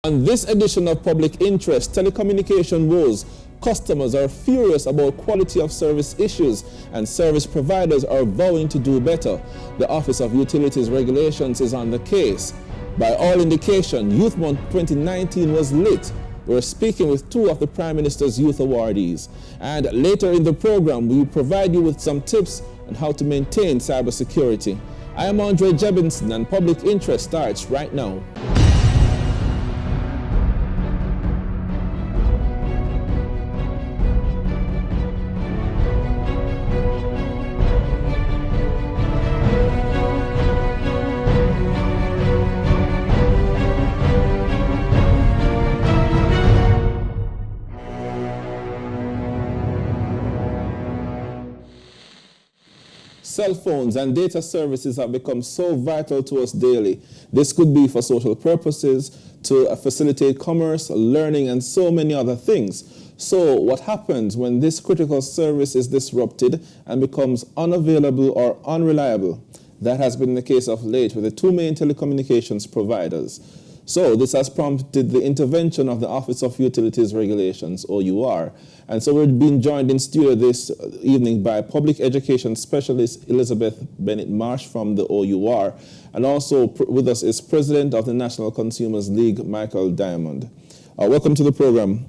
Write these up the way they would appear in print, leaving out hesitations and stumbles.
On this edition of Public Interest, Telecommunication Woes, customers are furious about quality of service issues and service providers are vowing to do better. The Office of Utilities Regulations is on the case. By all indication, Youth Month 2019 was lit. We're speaking with two of the Prime Minister's Youth Awardees. And later in the program, we will provide you with some tips on how to maintain cybersecurity. I am Andre Jebinson and Public Interest starts right now. Cell phones and data services have become so vital to us daily. This could be for social purposes, to facilitate commerce, learning, and so many other things. So what happens when this critical service is disrupted and becomes unavailable or unreliable? That has been the case of late with the two main telecommunications providers. So this has prompted the intervention of the Office of Utilities Regulations, OUR. And so we're being joined in studio this evening by Public Education Specialist Elizabeth Bennett-Marsh from the OUR. And also with us is President of the National Consumers League, Michael Diamond. Welcome to the program.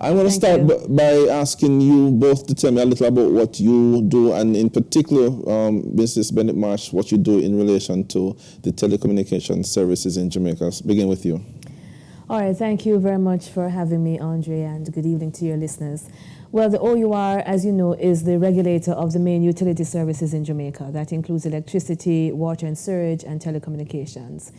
I want to start by asking you both to tell me a little about what you do, and in particular, Mrs. Bennett-Marsh, what you do in relation to the telecommunication services in Jamaica. Let's begin with you. All right, thank you very much for having me, Andre, and good evening to your listeners. Well, the OUR, as you know, is the regulator of the main utility services in Jamaica. That includes electricity, water and sewage, and telecommunications.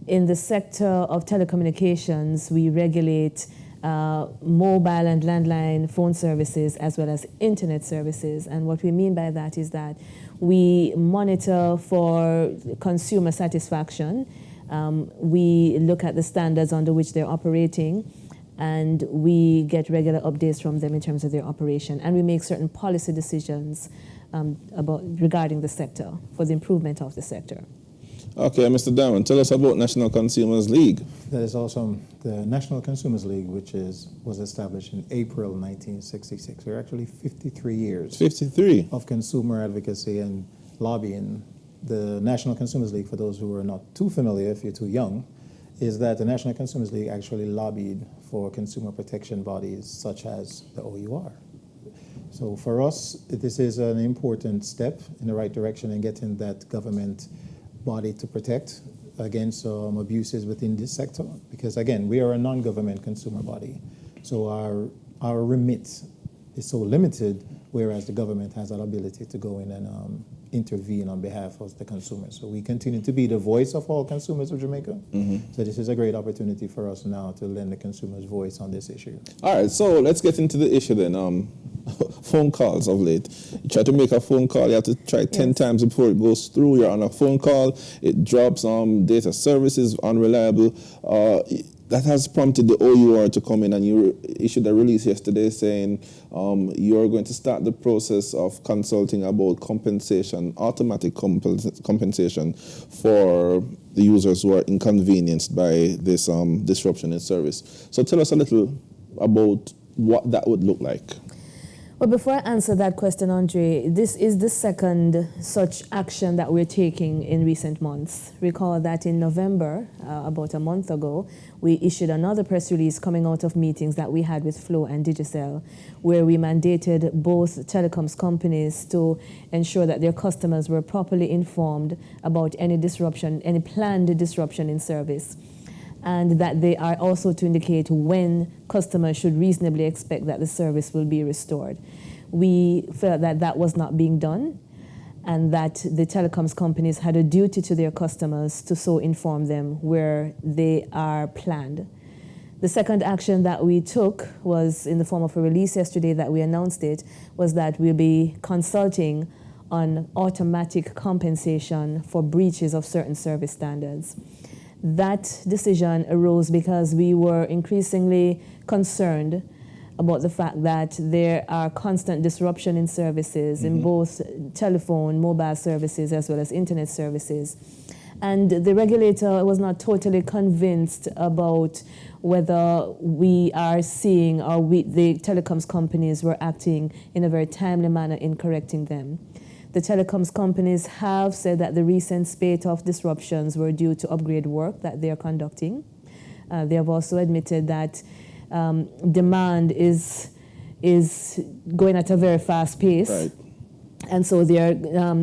In the sector of telecommunications, we regulate mobile and landline phone services as well as internet services. And what we mean by that is that we monitor for consumer satisfaction. We look at the standards under which they're operating, and we get regular updates from them in terms of their operation. And we make certain policy decisions regarding the sector for the improvement of the sector. Okay, Mr. Diamond, tell us about National Consumers League. That is also the National Consumers League, which was established in April 1966. We're actually 53 years 53 of consumer advocacy and lobbying. The National Consumers League, for those who are not too familiar, if you're too young, is that the National Consumers League actually lobbied for consumer protection bodies such as the OUR. So for us, this is an important step in the right direction in getting that government body to protect against abuses within this sector, because again, we are a non-government consumer body, so our remit is so limited, whereas the government has that ability to go in and intervene on behalf of the consumers. So we continue to be the voice of all consumers of Jamaica. So this is a great opportunity for us now to lend the consumers' voice on this issue. All right, so let's get into the issue then. Phone calls of late. You try to make a phone call, you have to try 10 times before it goes through. You're on a phone call, it drops, data services unreliable. That has prompted the OUR to come in, and you issued a release yesterday saying you're going to start the process of consulting about compensation, automatic compensation for the users who are inconvenienced by this disruption in service. So tell us a little about what that would look like. Well, before I answer that question, Andre, this is the second such action that we're taking in recent months. Recall that in November, about a month ago, we issued another press release coming out of meetings that we had with Flow and Digicel, where we mandated both telecoms companies to ensure that their customers were properly informed about any disruption, any planned disruption in service, and that they are also to indicate when customers should reasonably expect that the service will be restored. We felt that that was not being done, and that the telecoms companies had a duty to their customers to so inform them where they are planned. The second action that we took was in the form of a release yesterday that we announced it, was that we'll be consulting on automatic compensation for breaches of certain service standards. That decision arose because we were increasingly concerned about the fact that there are constant disruption in services in both telephone, mobile services, as well as internet services. And the regulator was not totally convinced about whether we are seeing or the telecoms companies were acting in a very timely manner in correcting them. The telecoms companies have said that the recent spate of disruptions were due to upgrade work that they are conducting. They have also admitted that demand is going at a very fast pace. Right. And so they are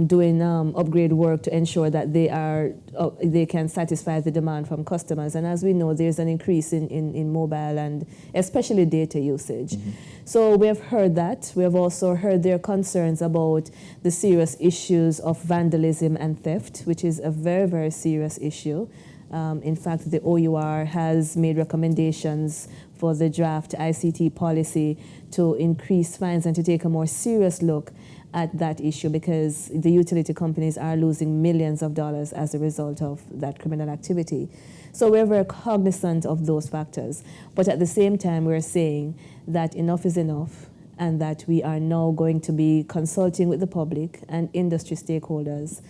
doing upgrade work to ensure that they can satisfy the demand from customers. And as we know, there's an increase in mobile and especially data usage. Mm-hmm. So we have heard that. We have also heard their concerns about the serious issues of vandalism and theft, which is a very, very serious issue. In fact, the OUR has made recommendations for the draft ICT policy to increase fines and to take a more serious look at that issue, because the utility companies are losing millions of dollars as a result of that criminal activity. So we're very cognizant of those factors. But at the same time, we're saying that enough is enough, and that we are now going to be consulting with the public and industry stakeholders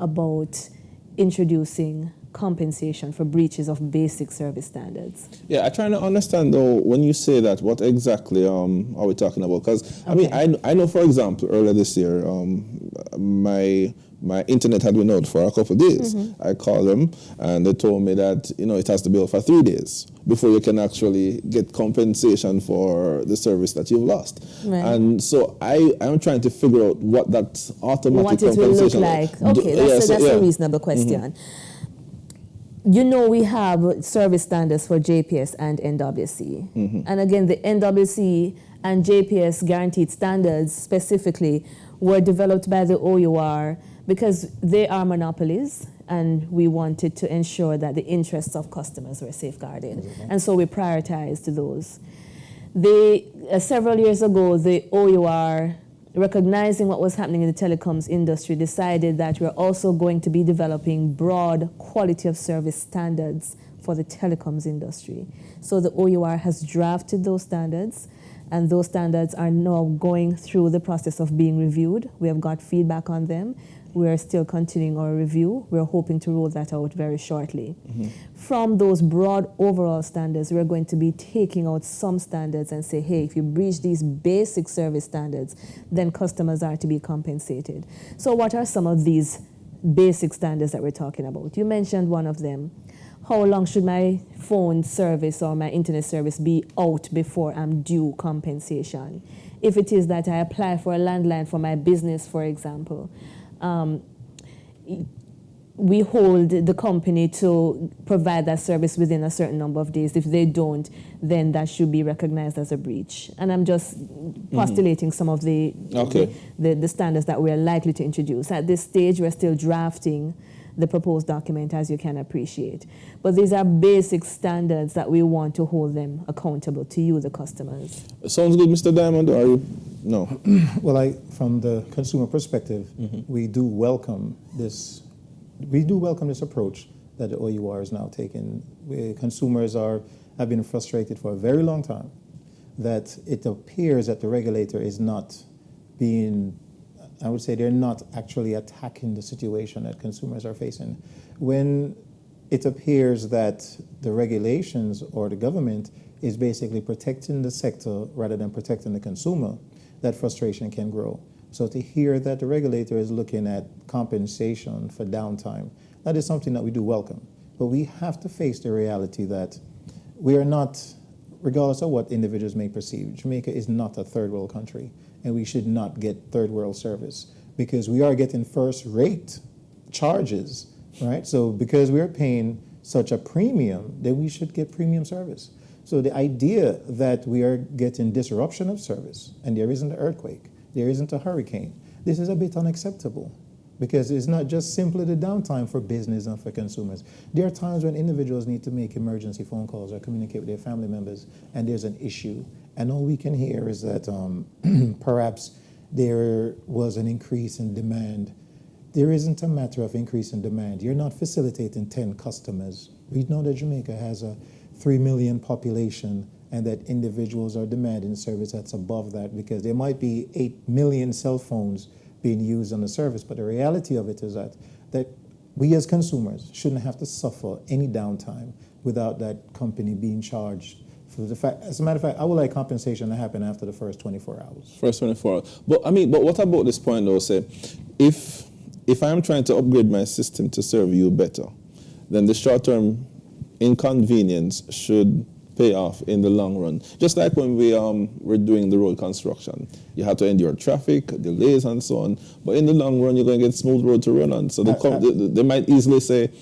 about introducing compensation for breaches of basic service standards. Yeah, I'm trying to understand though, when you say that, what exactly are we talking about? Because I mean, I know, for example, earlier this year, my internet had been out for a couple of days. Mm-hmm. I called them and they told me that, it has to be out for 3 days before you can actually get compensation for the service that you've lost. Right. And so I'm trying to figure out what that automatic compensation will look like. Okay, that's a reasonable question. Mm-hmm. We have service standards for JPS and NWC. Mm-hmm. And again, the NWC and JPS guaranteed standards specifically were developed by the OUR because they are monopolies, and we wanted to ensure that the interests of customers were safeguarded. Mm-hmm. And so we prioritized those. Several years ago, the OUR, recognizing what was happening in the telecoms industry, decided that we're also going to be developing broad quality of service standards for the telecoms industry. So the OUR has drafted those standards, and those standards are now going through the process of being reviewed. We have got feedback on them. We are still continuing our review. We're hoping to roll that out very shortly. Mm-hmm. From those broad overall standards, we're going to be taking out some standards and say, hey, if you breach these basic service standards, then customers are to be compensated. So what are some of these basic standards that we're talking about? You mentioned one of them. How long should my phone service or my internet service be out before I'm due compensation? If it is that I apply for a landline for my business, for example, we hold the company to provide that service within a certain number of days. If they don't, then that should be recognized as a breach. And I'm just postulating some of the standards that we're likely to introduce. At this stage, we're still drafting the proposed document, as you can appreciate. But these are basic standards that we want to hold them accountable to you, the customers. Sounds good, Mr. Diamond, or are you? No. Well, from the consumer perspective, we do welcome this. We do welcome this approach that the OUR is now taking. Consumers have been frustrated for a very long time that it appears that the regulator is not being, I would say they're not actually attacking the situation that consumers are facing. When it appears that the regulations or the government is basically protecting the sector rather than protecting the consumer, that frustration can grow. So to hear that the regulator is looking at compensation for downtime, that is something that we do welcome. But we have to face the reality that we are not, regardless of what individuals may perceive, Jamaica is not a third world country, and we should not get third world service because we are getting first rate charges, right? So because we're paying such a premium, then we should get premium service. So the idea that we are getting disruption of service and there isn't an earthquake, there isn't a hurricane, this is a bit unacceptable because it's not just simply the downtime for business and for consumers. There are times when individuals need to make emergency phone calls or communicate with their family members and there's an issue. And all we can hear is that perhaps there was an increase in demand. There isn't a matter of increase in demand. You're not facilitating 10 customers. We know that Jamaica has a 3 million population and that individuals are demanding service that's above that because there might be 8 million cell phones being used on the service. But the reality of it is that we as consumers shouldn't have to suffer any downtime without that company being charged for the fact. As a matter of fact, I would like compensation to happen after the first 24 hours. First 24 hours. But what about this point though, say, if I am trying to upgrade my system to serve you better, then the short-term inconvenience should pay off in the long run. Just like when we were doing the road construction. You have to endure traffic, delays and so on, but in the long run you're going to get smooth road to run on. So they might easily say,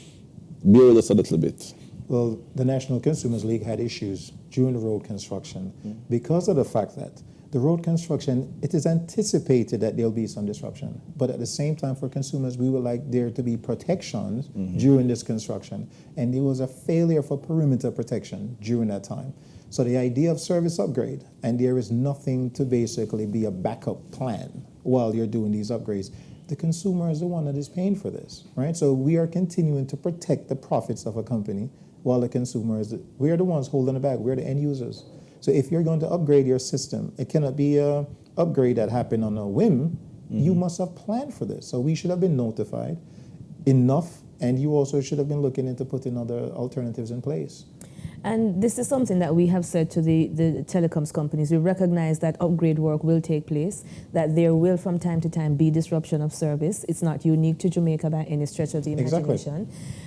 bear with us a little bit. Well, the National Consumers League had issues during the road construction because of the fact that the road construction, it is anticipated that there'll be some disruption. But at the same time, for consumers, we would like there to be protections during this construction. And there was a failure for perimeter protection during that time. So the idea of service upgrade, and there is nothing to basically be a backup plan while you're doing these upgrades. The consumer is the one that is paying for this, right? So we are continuing to protect the profits of a company while the consumer is, we are the ones holding the bag, we're the end users. So if you're going to upgrade your system, it cannot be an upgrade that happened on a whim. You must have planned for this. So we should have been notified enough, and you also should have been looking into putting other alternatives in place. And this is something that we have said to the telecoms companies. We recognize that upgrade work will take place, that there will from time to time be disruption of service. It's not unique to Jamaica by any stretch of the imagination. Exactly.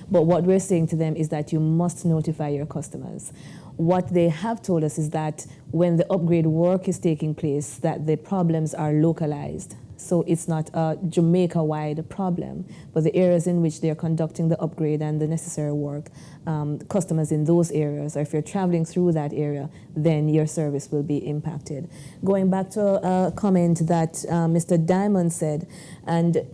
But what we're saying to them is that you must notify your customers. What they have told us is that when the upgrade work is taking place, that the problems are localized. So it's not a Jamaica-wide problem, but the areas in which they're conducting the upgrade and the necessary work, customers in those areas, or if you're traveling through that area, then your service will be impacted. Going back to a comment that Mr. Diamond said, and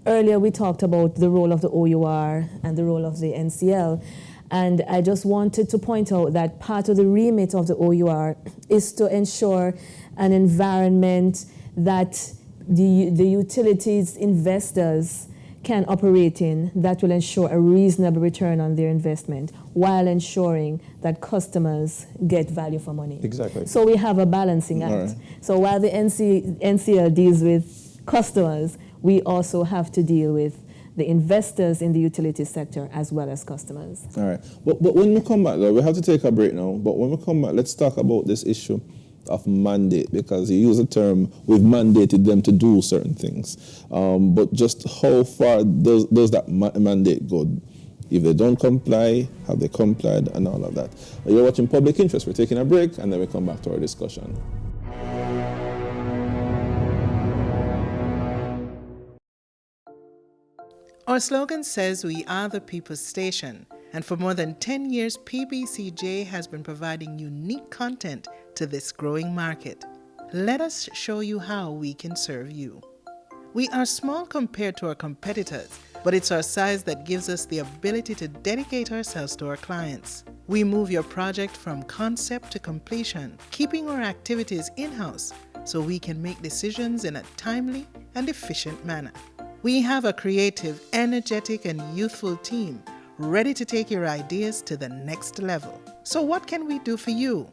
earlier we talked about the role of the OUR and the role of the NCL, and I just wanted to point out that part of the remit of the OUR is to ensure an environment that the utilities investors can operate in that will ensure a reasonable return on their investment while ensuring that customers get value for money. Exactly. So we have a balancing act. Right. So while the NCL deals with customers, we also have to deal with the investors in the utility sector as well as customers. All right. But when we come back, though, we have to take a break now, but when we come back, let's talk about this issue of mandate, because you use the term, we've mandated them to do certain things. But just how far does that mandate go? If they don't comply, have they complied, and all of that? You're watching Public Interest. We're taking a break, and then we come back to our discussion. Our slogan says we are the people's station, and for more than 10 years, PBCJ has been providing unique content to this growing market. Let us show you how we can serve you. We are small compared to our competitors, but it's our size that gives us the ability to dedicate ourselves to our clients. We move your project from concept to completion, keeping our activities in-house so we can make decisions in a timely and efficient manner. We have a creative, energetic, and youthful team ready to take your ideas to the next level. So what can we do for you?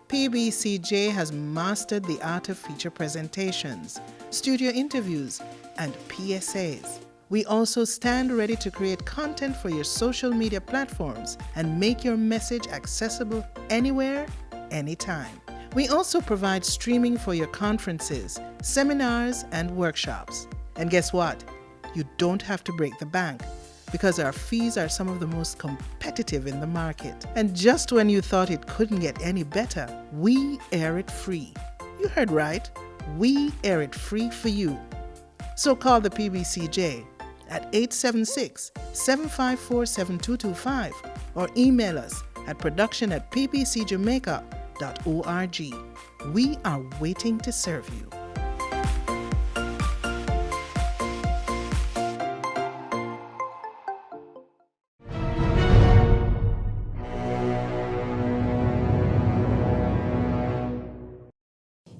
PBCJ has mastered the art of feature presentations, studio interviews, and PSAs. We also stand ready to create content for your social media platforms and make your message accessible anywhere, anytime. We also provide streaming for your conferences, seminars, and workshops. And guess what? You don't have to break the bank, because our fees are some of the most competitive in the market. And just when you thought it couldn't get any better, we air it free. You heard right. We air it free for you. So call the PBCJ at 876-754-7225 or email us at production@pbcjamaica.org. We are waiting to serve you.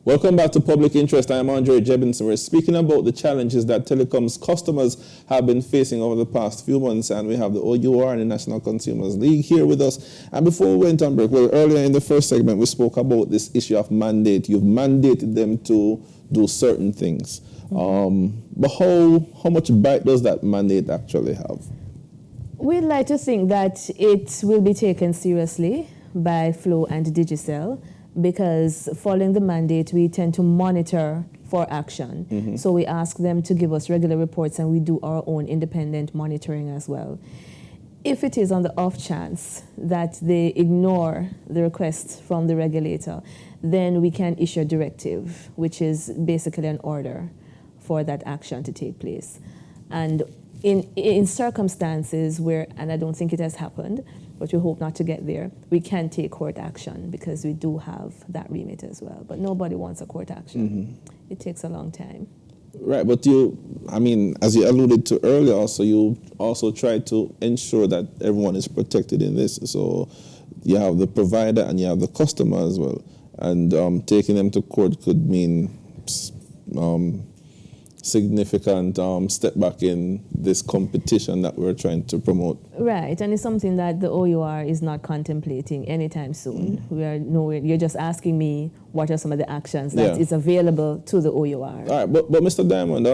Welcome back to Public Interest. I am Andre Jebinson. We're speaking about the challenges that telecoms customers have been facing over the past few months, and we have the OUR and the National Consumers League here with us. And before we went on break, well, earlier in the first segment, we spoke about this issue of mandate. You've mandated them to do certain things. But how much bite does that mandate actually have? We'd like to think that it will be taken seriously by Flow and Digicel, because following the mandate, we tend to monitor for action. So we ask them to give us regular reports, and we do our own independent monitoring as well. If it is on the off chance that they ignore the request from the regulator, then we can issue a directive, which is basically an order for that action to take place. And in circumstances where, and I don't think it has happened, but we hope not to get there, we can take court action because we do have that remit as well. But nobody wants a court action. It takes a long time. Right, but you, I mean, as you alluded to earlier, also you also try to ensure that everyone is protected in this. So you have the provider and you have the customer as well. And taking them to court could mean significant step back in this competition that we're trying to promote. Right, and it's something that the OUR is not contemplating anytime soon. We are nowhere. You're just asking me what are some of the actions that is available to the OUR. All right, but Mr. Diamond,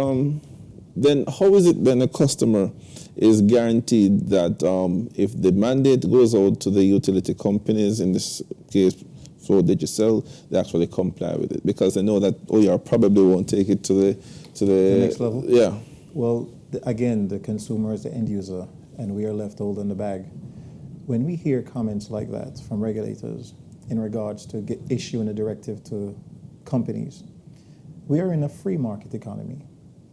then how is it then a customer is guaranteed that if the mandate goes out to the utility companies, in this case Flow Digicel, they actually comply with it, because they know that OUR probably won't take it to the next level? Yeah. Well, again, the consumer is the end user, and we are left holding the bag. When we hear comments like that from regulators in regards to issuing a directive to companies, we are in a free market economy.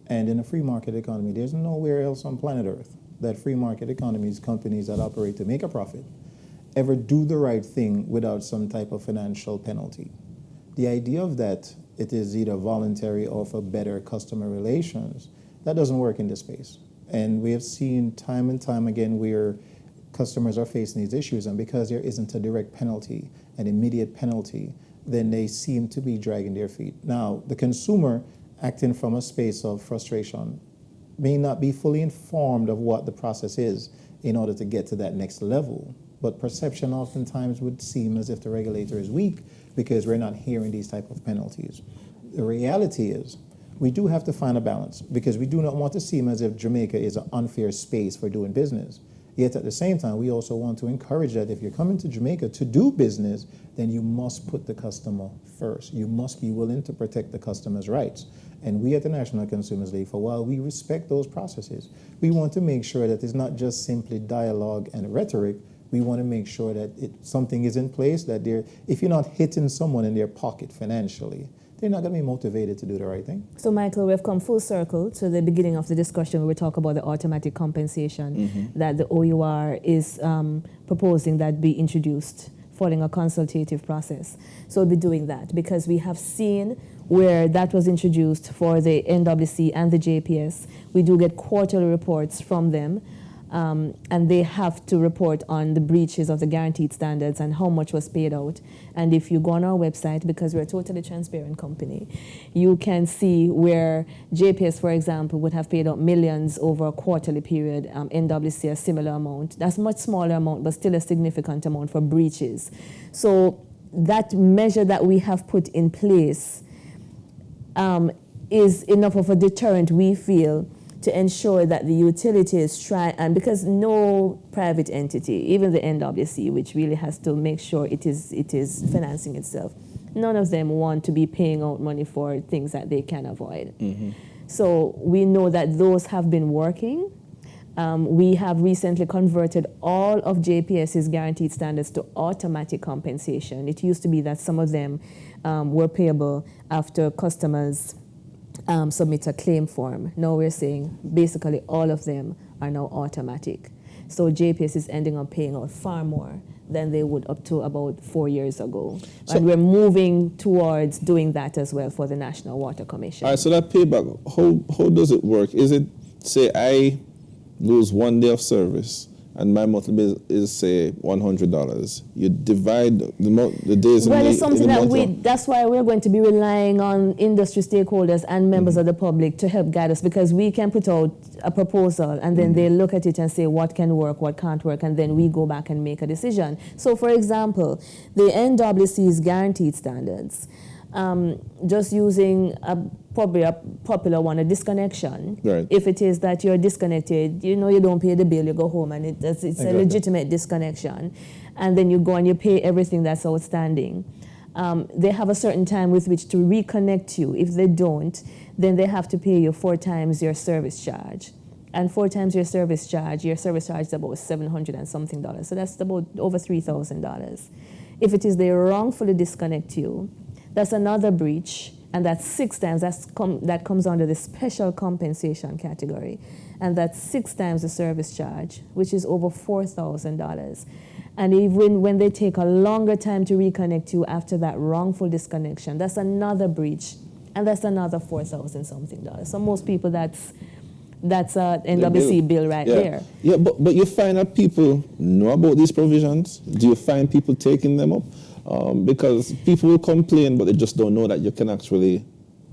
And in a free market economy, there's nowhere else on planet Earth that free market economies, companies that operate to make a profit, ever do the right thing without some type of financial penalty. The idea of that, it is either voluntary or for better customer relations, that doesn't work in this space. And we have seen time and time again where customers are facing these issues, and because there isn't a direct penalty, an immediate penalty, then they seem to be dragging their feet. Now, the consumer acting from a space of frustration may not be fully informed of what the process is in order to get to that next level. But perception oftentimes would seem as if the regulator is weak because we're not hearing these type of penalties. The reality is we do have to find a balance, because we do not want to seem as if Jamaica is an unfair space for doing business. Yet at the same time, we also want to encourage that if you're coming to Jamaica to do business, then you must put the customer first. You must be willing to protect the customer's rights. And we at the National Consumers League, for while we respect those processes, we want to make sure that it's not just simply dialogue and rhetoric. We want to make sure that something is in place, that if you're not hitting someone in their pocket financially, they're not going to be motivated to do the right thing. So, Michael, we've come full circle to the beginning of the discussion where we talk about the automatic compensation that the OUR is proposing that be introduced following a consultative process. So we'll be doing that because we have seen where that was introduced for the NWC and the JPS. We do get quarterly reports from them. And they have to report on the breaches of the guaranteed standards and how much was paid out. And if you go on our website, because we're a totally transparent company, you can see where JPS, for example, would have paid out millions over a quarterly period, NWC a similar amount. That's a much smaller amount, but still a significant amount for breaches. So that measure that we have put in place is enough of a deterrent, we feel, to ensure that the utilities try, and because no private entity, even the NWC, which really has to make sure it is financing itself, none of them want to be paying out money for things that they can avoid. So we know that those have been working. We have recently converted all of JPS's guaranteed standards to automatic compensation. It used to be that some of them were payable after customers submit a claim form. Now we're saying basically all of them are now automatic. So JPS is ending up paying out far more than they would up to about 4 years ago. So, and we're moving towards doing that as well for the National Water Commission. All right, so that payback, how does it work? Is it, say, I lose 1 day of service and my monthly bill is, say, $100. You divide the days well, in it's something that that's why we're going to be relying on industry stakeholders and members of the public to help guide us, because we can put out a proposal and then they look at it and say what can work, what can't work, and then we go back and make a decision. So, for example, the NWC's guaranteed standards, just using probably a popular one, a disconnection. Right. If it is that you're disconnected, you don't pay the bill, you go home, and it's Exactly. a legitimate disconnection. And then you go and you pay everything that's outstanding. They have a certain time with which to reconnect you. If they don't, then they have to pay you 4 times your service charge. And 4 times your service charge is about $700 and something. So that's about over $3,000. If it is they wrongfully disconnect you, that's another breach, and that's 6 times. That comes under the special compensation category, and that's 6 times the service charge, which is over $4,000. And even when they take a longer time to reconnect you after that wrongful disconnection, that's another breach, and that's another $4,000 something. So most people, that's a NWC bill right there. Yeah, but you find that people know about these provisions? Do you find people taking them up? Because people will complain, but they just don't know that you can actually,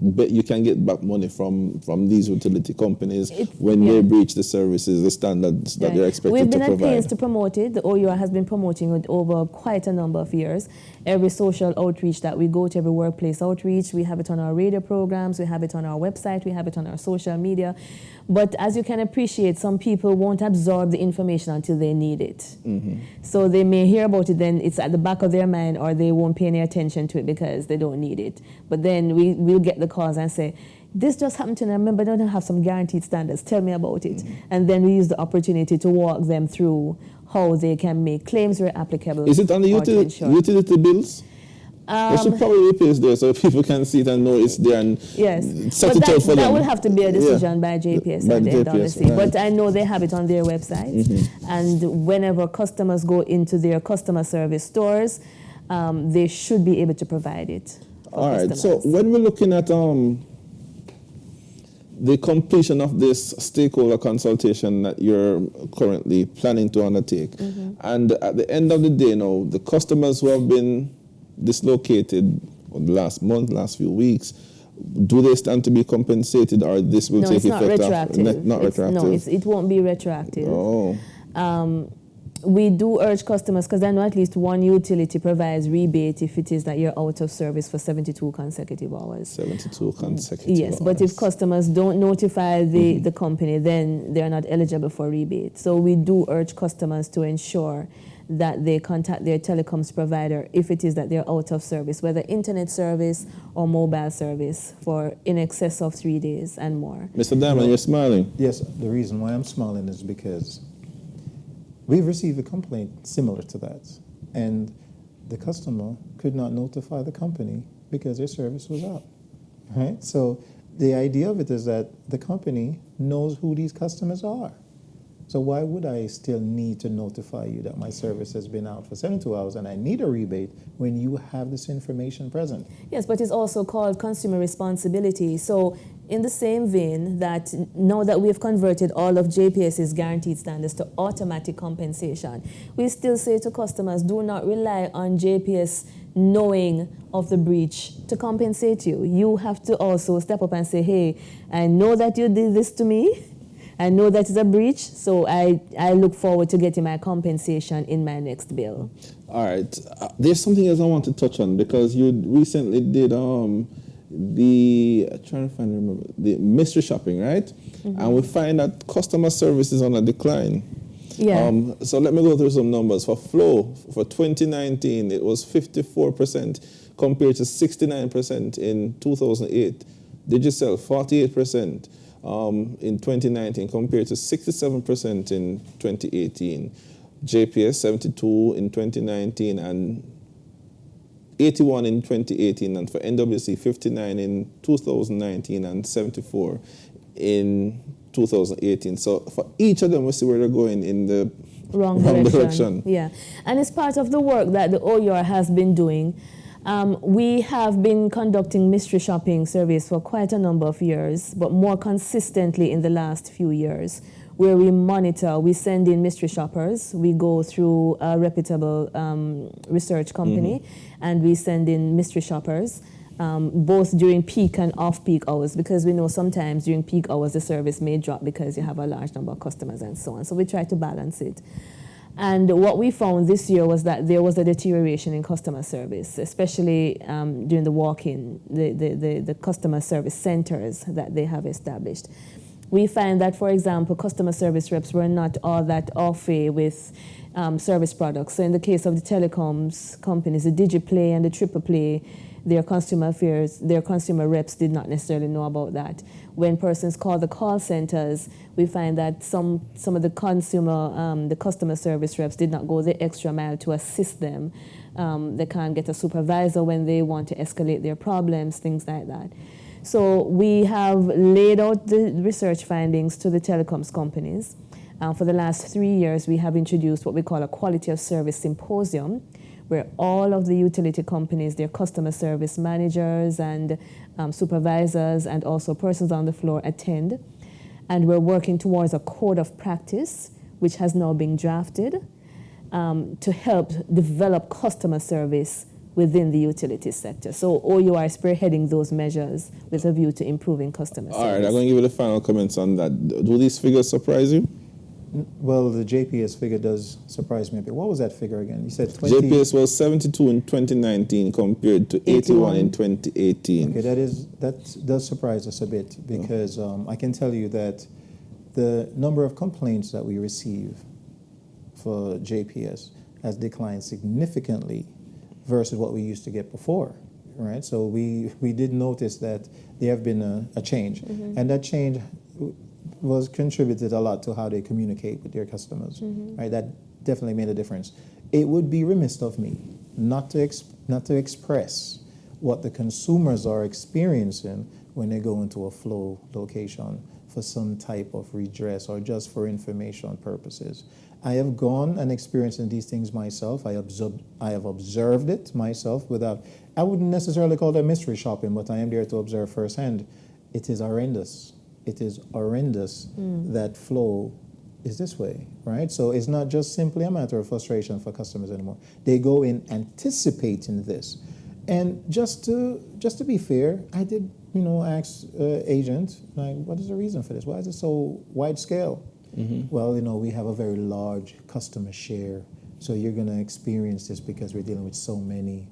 you can get back money from these utility companies when they breach the services, the standards that they're expected to provide. We've been at pains to promote it. The OUR has been promoting it over quite a number of years. Every social outreach that we go to, every workplace outreach, we have it on our radio programs, we have it on our website, we have it on our social media. But as you can appreciate, some people won't absorb the information until they need it. So they may hear about it, then it's at the back of their mind, or they won't pay any attention to it because they don't need it. But then we'll get the calls and say, this just happened to me. I remember I don't have some guaranteed standards. Tell me about it. And then we use the opportunity to walk them through how they can make claims where applicable. Is it on the utility bills? There should probably be a page there so people can see it and know it's there and set it out for them. That will have to be a decision by JPS and the NWC. Right. But I know they have it on their website. And whenever customers go into their customer service stores, they should be able to provide it. All right. So when we're looking at the completion of this stakeholder consultation that you're currently planning to undertake, and at the end of the day now, the customers who have been dislocated last month, last few weeks, do they stand to be compensated, or this will take effect? No, it's not retroactive. Not retroactive? No, it won't be retroactive. Oh. We do urge customers, because I know at least one utility provides rebate if it is that you're out of service for 72 consecutive hours. 72 consecutive Yes, hours. but if customers don't notify the company, then they're not eligible for rebate. So we do urge customers to ensure that they contact their telecoms provider if it is that they're out of service, whether internet service or mobile service, for in excess of 3 days and more. Mr. Diamond, you're smiling. Yes, the reason why I'm smiling is because we've received a complaint similar to that, and the customer could not notify the company because their service was up, right? So the idea of it is that the company knows who these customers are. So why would I still need to notify you that my service has been out for 72 hours and I need a rebate when you have this information present? Yes, but it's also called consumer responsibility. So in the same vein that now that we've converted all of JPS's guaranteed standards to automatic compensation, we still say to customers, do not rely on JPS knowing of the breach to compensate you. You have to also step up and say, hey, I know that you did this to me. I know that is a breach, so I look forward to getting my compensation in my next bill. All right. There's something else I want to touch on, because you recently did the mystery shopping, right? And we find that customer service is on a decline. Yeah. So let me go through some numbers. For Flow, for 2019, it was 54% compared to 69% in 2008. Digicel, 48%. In 2019 compared to 67% in 2018. JPS 72 in 2019 and 81 in 2018, and for NWC 59 in 2019 and 74 in 2018. So for each of them, we see where they're going in the wrong direction. Yeah, and it's part of the work that the OUR has been doing. We have been conducting mystery shopping surveys for quite a number of years, but more consistently in the last few years, where we monitor, we send in mystery shoppers, we go through a reputable research company, and we send in mystery shoppers, both during peak and off-peak hours, because we know sometimes during peak hours the service may drop because you have a large number of customers and so on. So we try to balance it. And what we found this year was that there was a deterioration in customer service, especially during the walk-in, the customer service centers that they have established. We find that, for example, customer service reps were not all that au fait with service products. So in the case of the telecoms companies, the DigiPlay and the Triple Play, their consumer reps did not necessarily know about that. When persons call the call centers, we find that some of the customer service reps did not go the extra mile to assist them. They can't get a supervisor when they want to escalate their problems, things like that. So we have laid out the research findings to the telecoms companies. For the last 3 years, we have introduced what we call a quality of service symposium, where all of the utility companies, their customer service managers and supervisors and also persons on the floor attend. And we're working towards a code of practice, which has now been drafted to help develop customer service within the utility sector. So OUR is spearheading those measures with a view to improving customer service. All right, I'm going to give you the final comments on that. Do these figures surprise you? Well, the JPS figure does surprise me a bit. What was that figure again? You said 20... JPS was 72 in 2019 compared to 81 in 2018. Okay, that does surprise us a bit because I can tell you that the number of complaints that we receive for JPS has declined significantly versus what we used to get before, right? So we did notice that there have been a change, and that change was contributed a lot to how they communicate with their customers, right? That definitely made a difference. It would be remiss of me not to express what the consumers are experiencing when they go into a flow location for some type of redress or just for information purposes. I have gone and experienced these things myself. I have observed it myself without, I wouldn't necessarily call it mystery shopping, but I am there to observe firsthand. It is horrendous. It is horrendous that flow is this way, right? So it's not just simply a matter of frustration for customers anymore. They go in anticipating this. And just to be fair, I did, ask agent, like, what is the reason for this? Why is it so wide scale? Well, we have a very large customer share, so you're going to experience this because we're dealing with so many.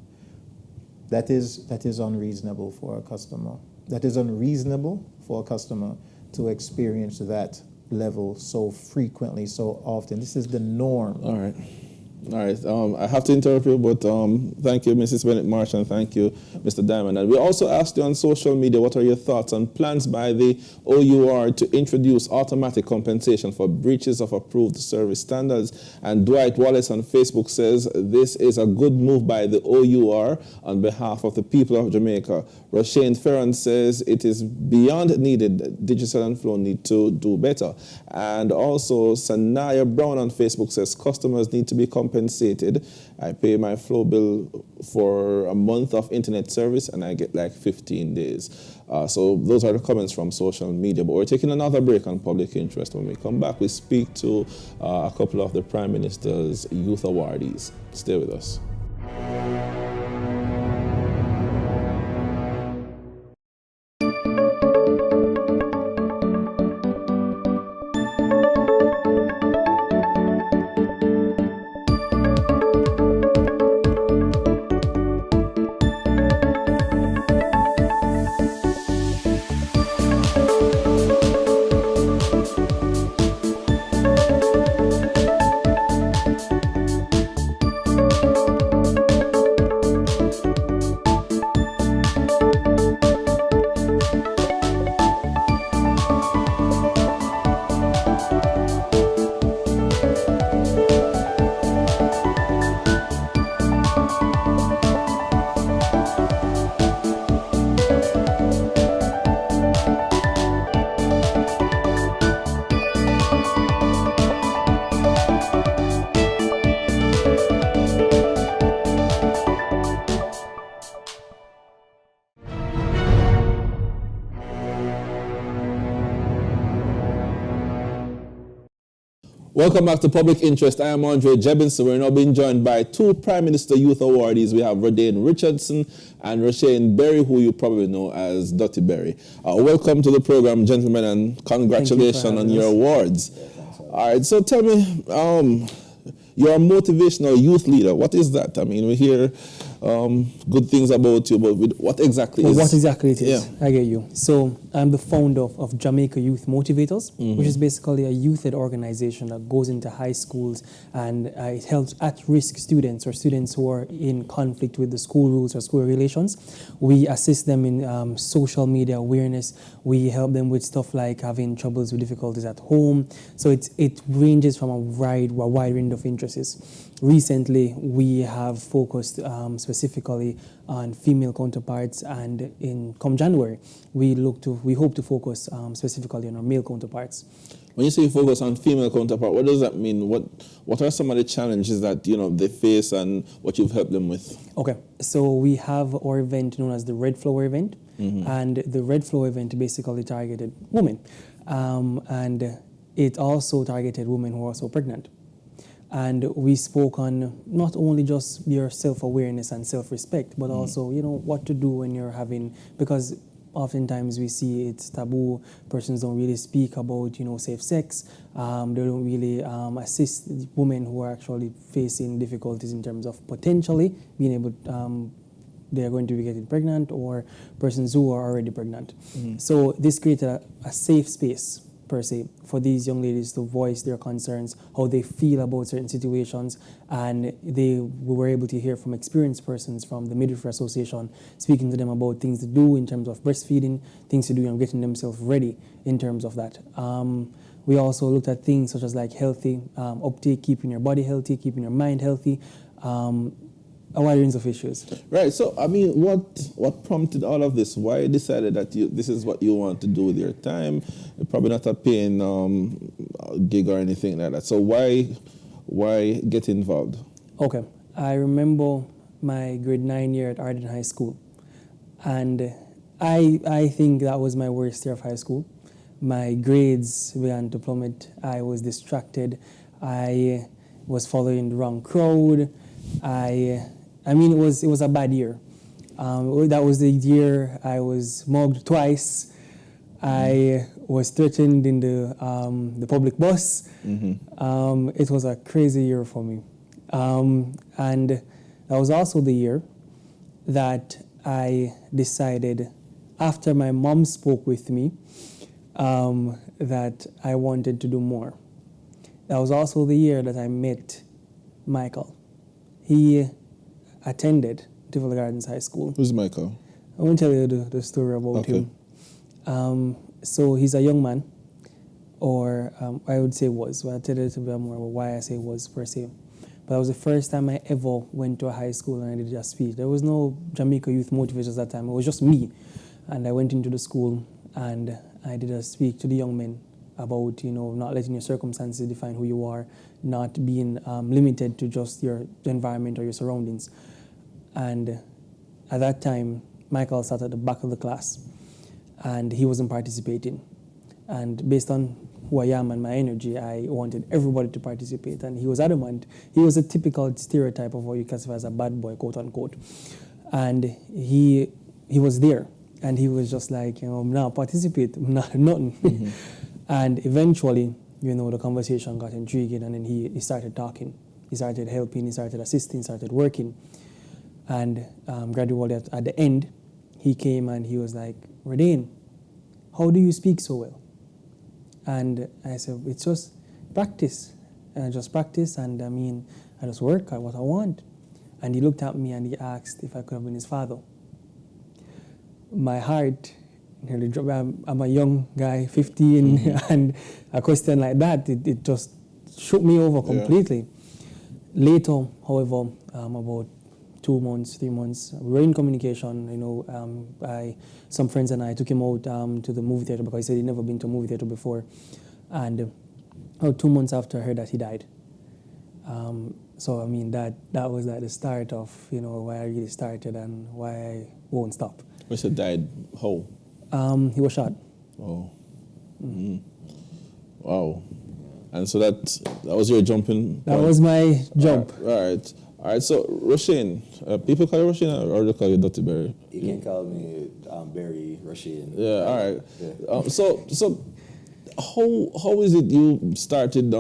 That is unreasonable for a customer. That is unreasonable for a customer to experience that level so frequently, so often. This is the norm. All right. I have to interrupt you, but thank you, Mrs. Bennett Marsh, and thank you, Mr. Diamond. And we also asked you on social media, what are your thoughts on plans by the OUR to introduce automatic compensation for breaches of approved service standards? And Dwight Wallace on Facebook says, this is a good move by the OUR on behalf of the people of Jamaica. Roshane Ferron says, it is beyond needed. Digital and Flow need to do better. And also, Sanaya Brown on Facebook says, customers need to be compensated. I pay my Flow bill for a month of internet service and I get like 15 days. So those are the comments from social media. But we're taking another break on Public Interest. When we come back, we speak to a couple of the Prime Minister's youth awardees. Stay with us. Welcome back to Public Interest. I am Andre Jebinson. We're now being joined by two Prime Minister Youth Awardees. We have Rodane Richardson and Roshane Berry, who you probably know as Dottie Berry. Welcome to the program, gentlemen, and congratulations on your awards. All right, so tell me, you're a motivational youth leader. What is that? I mean, we hear good things about you, but what exactly is... What exactly it is, Yeah. I get you. So I'm the founder of Jamaica Youth Motivators, which is basically a youth-led organization that goes into high schools and it helps at-risk students or students who are in conflict with the school rules or school regulations. We assist them in social media awareness. We help them with stuff like having troubles with difficulties at home. So it ranges from a wide range of interests. Recently, we have focused specifically on female counterparts, and come January, we hope to focus specifically on our male counterparts. When you say you focus on female counterpart, what does that mean? What are some of the challenges that they face and what you've helped them with? Okay, so we have our event known as the Red Flower event, and the Red Flower event basically targeted women, and it also targeted women who are also pregnant. And we spoke on not only just your self-awareness and self-respect, but also, what to do when you're having, because oftentimes we see it's taboo. Persons don't really speak about, safe sex. They don't really assist women who are actually facing difficulties in terms of potentially being able, they're going to be getting pregnant, or persons who are already pregnant. So this created a safe space, per se, for these young ladies to voice their concerns, how they feel about certain situations, and we were able to hear from experienced persons from the Midwifery Association speaking to them about things to do in terms of breastfeeding, things to do in getting themselves ready in terms of that. We also looked at things such as like healthy uptake, keeping your body healthy, keeping your mind healthy, a wide range of issues. Right. So, I mean, what prompted all of this? Why decided that this is what you want to do with your time? You're probably not a paying gig or anything like that. So why get involved? Okay. I remember my grade 9 year at Arden High School. And I think that was my worst year of high school. My grades began to plummet. I was distracted. I was following the wrong crowd. I mean, it was a bad year. That was the year I was mugged twice. I was threatened in the public bus. It was a crazy year for me. And that was also the year that I decided, after my mom spoke with me, that I wanted to do more. That was also the year that I met Michael. He attended Tivoli Gardens High School. Who's Michael? I won't tell you the story about him. So he's a young man, or I would say was. Well, I'll tell you a little bit more about why I say was per se. But that was the first time I ever went to a high school and I did a speech. There was no Jamaica Youth Motivators at that time. It was just me. And I went into the school and I did a speech to the young men about, not letting your circumstances define who you are, not being limited to just your environment or your surroundings. And at that time, Michael sat at the back of the class and he wasn't participating. And based on who I am and my energy, I wanted everybody to participate. And he was adamant. He was a typical stereotype of what you classify as a bad boy, quote unquote. And he was there. And he was just like, now participate, nothing. And eventually, the conversation got intriguing, and then he started talking. He started helping, he started assisting, started working. And gradually at the end, he came and he was like, Radane, how do you speak so well? And I said, it's just practice. And I just practice, and I just work at what I want. And he looked at me and he asked if I could have been his father. My heart nearly dropped. I'm a young guy, 15, and a question like that, it just shook me over completely. Yeah. Later, however, about 2 months, 3 months, we were in communication. Some friends and I took him out to the movie theater because he said he'd never been to a movie theater before. And 2 months after, I heard that he died. So that was like the start of why I really started and why I won't stop. When he died, how? He was shot. Oh. Mm-hmm. Wow. And so that was your jumping point? That was my jump. All right. So, Roshane, people call you Roshane or they call you Dottie Berry? You can call me Berry, Roshane. Yeah, all right. Yeah. So how is it you started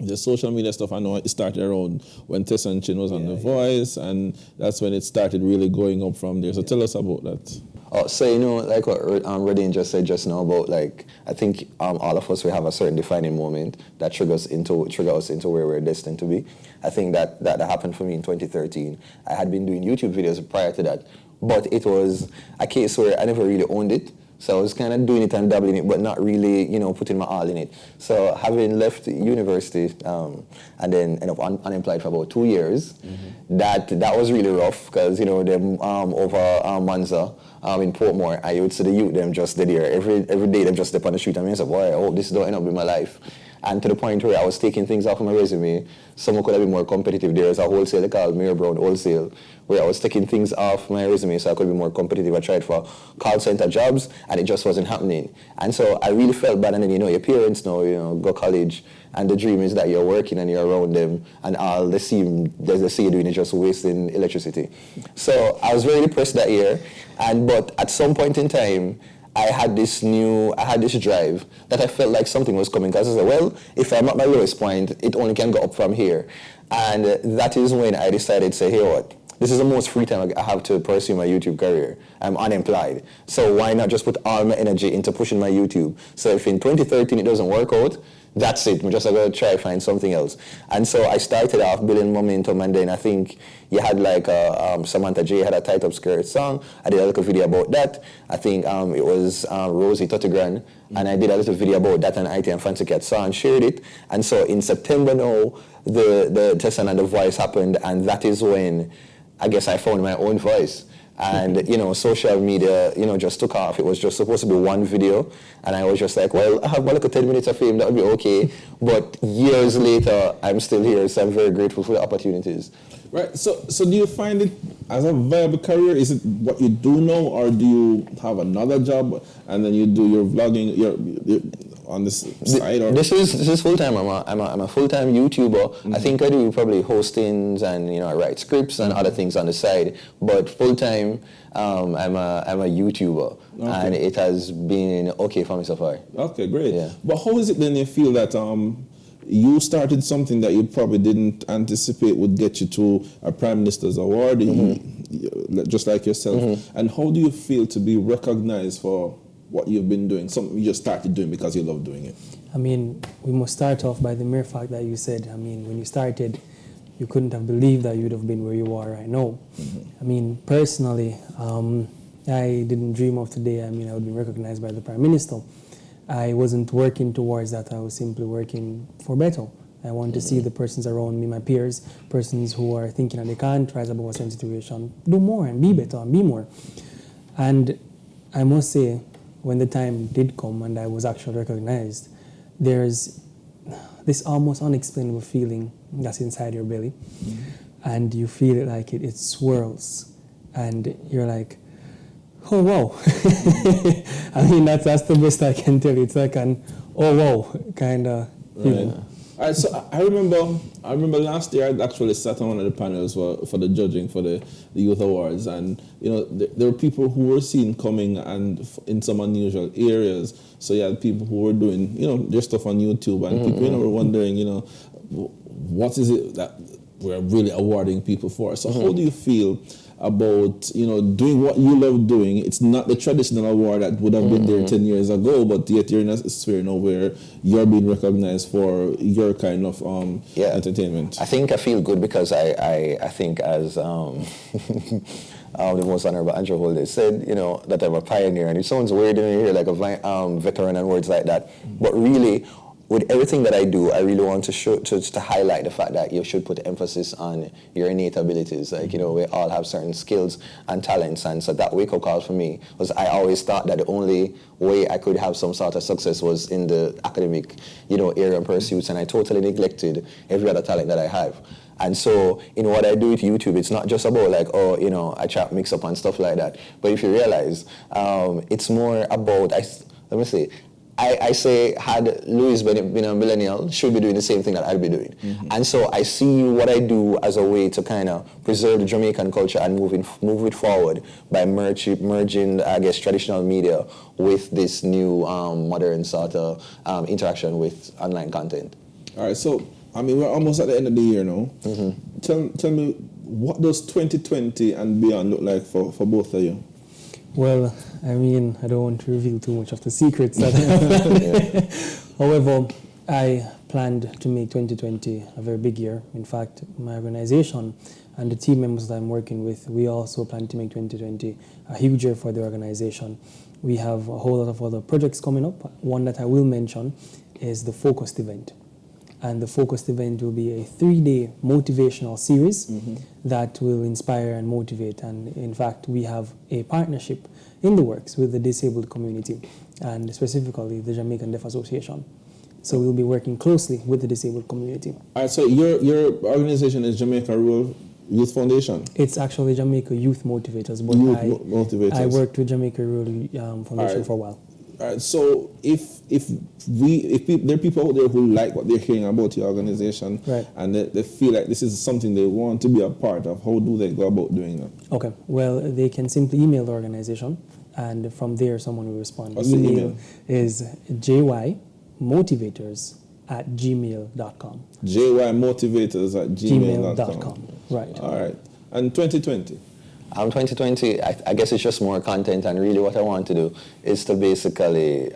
the social media stuff, I know it started around when Tess and Chin was on The Voice, and that's when it started really going up from there. So tell us about that. So, you know, like what Redin just said just now about, like, I think all of us, we have a certain defining moment that trigger us into where we're destined to be. I think that happened for me in 2013. I had been doing YouTube videos prior to that, but it was a case where I never really owned it. So I was kind of doing it and dabbling in it, but not really, you know, putting my all in it. So having left university and then end up unemployed for about 2 years, that was really rough because, you know, them over Manza in Portmore, I would see the youth them just there. Every day them just step on the street and I said, boy, I hope this don't end up in my life. And to the point where I was taking things off of my resume, someone could have been more competitive. There was a wholesale called Mayor Brown Wholesale, where I was taking things off my resume so I could be more competitive. I tried for call center jobs, and it just wasn't happening. And so I really felt bad. And then, you know, your parents know, you know, go college, and the dream is that you're working and you're around them, and all they see you doing is just wasting electricity. So I was very depressed that year, but at some point in time, I had this drive that I felt like something was coming, because I said, well, if I'm at my lowest point, it only can go up from here. And that is when I decided to say, hey, what? This is the most free time I have to pursue my YouTube career. I'm unemployed. So why not just put all my energy into pushing my YouTube? So if in 2013 it doesn't work out, that's it. I'm just going to try to find something else. And so I started off building momentum, and then I think you had like Samantha J had a tight up skirt song. I did a little video about that. I think it was Rosie Tottigran, and I did a little video about that, and IT and Fancy Cat saw and shared it. And so in September now, the Tessan and The Voice happened, and that is when I guess I found my own voice. And, you know, social media, you know, just took off. It was just supposed to be one video. And I was just like, well, I have like a 10 minutes of fame, that would be okay. But years later, I'm still here. So I'm very grateful for the opportunities. Right. So do you find it as a viable career? Is it what you do now, or do you have another job and then you do your vlogging your on this side? Or? This is full time. I'm a full time YouTuber. I think I do probably hostings and, you know, I write scripts and other things on the side. But full time, I'm a YouTuber, and it has been okay for me so far. Okay, great. Yeah. But how is it then you feel that you started something that you probably didn't anticipate would get you to a Prime Minister's Award, just like yourself. And how do you feel to be recognized for what you've been doing, something you just started doing because you love doing it? I mean, we must start off by the mere fact that you said, I mean, when you started, you couldn't have believed that you would have been where you are right now. I mean, personally, I didn't dream of today. I mean, I would be recognized by the Prime Minister. I wasn't working towards that. I was simply working for better. I want to see the persons around me, my peers, persons who are thinking that they can't rise above a certain situation, do more and be better and be more. And I must say, when the time did come and I was actually recognized, there's this almost unexplainable feeling that's inside your belly. And you feel it like it swirls. And you're like, oh, wow. I mean, that's the best I can tell you. It's like an, oh, wow, kind of feeling. Right. All right, so I remember last year I actually sat on one of the panels for the judging for the Youth Awards, and, you know, there were people who were seen coming and in some unusual areas. So you had people who were doing, you know, their stuff on YouTube, and people, you know, were wondering, you know, what is it that we're really awarding people for? So how do you feel about, you know, doing what you love doing? It's not the traditional award that would have been there 10 years ago, but yet you're in a sphere now where you're being recognized for your kind of entertainment. I think I feel good because I think as the most honorable Andrew Holder said, you know, that I'm a pioneer, and it sounds weird when you hear like a veteran and words like that, but really, with everything that I do, I really want to show, to highlight the fact that you should put emphasis on your innate abilities. Like, you know, we all have certain skills and talents, and so that wake-up call for me was I always thought that the only way I could have some sort of success was in the academic, you know, area and pursuits, and I totally neglected every other talent that I have. And so in what I do with YouTube, it's not just about like, oh, you know, I trap mix up and stuff like that. But if you realize, it's more about, let me see, I say, had Louis been a millennial, should be doing the same thing that I'd be doing. And so I see what I do as a way to kind of preserve the Jamaican culture and move it forward by merging, I guess, traditional media with this new modern sort of interaction with online content. All right, so I mean, we're almost at the end of the year now. Tell me, what does 2020 and beyond look like for both of you? Well, I mean, I don't want to reveal too much of the secrets that However, I planned to make 2020 a very big year. In fact, my organization and the team members that I'm working with, we also plan to make 2020 a huge year for the organization. We have a whole lot of other projects coming up. One that I will mention is the Focused event. And the Focused event will be a 3-day motivational series that will inspire and motivate. And in fact, we have a partnership in the works with the disabled community and specifically the Jamaican Deaf Association. So we'll be working closely with the disabled community. All right, so your organization is Jamaica Rural Youth Foundation? It's actually Jamaica Youth Motivators, but Motivators. I worked with Jamaica Rural Foundation for a while. All right, so if there are people out there who like what they're hearing about your organization, right, and they feel like this is something they want to be a part of, how do they go about doing that? Okay, well, they can simply email the organization, and from there someone will respond. What's the email? Is jymotivators@gmail.com. jymotivators@gmail.com. Right. All right. And 2020? 2020, I guess it's just more content, and really what I want to do is to basically,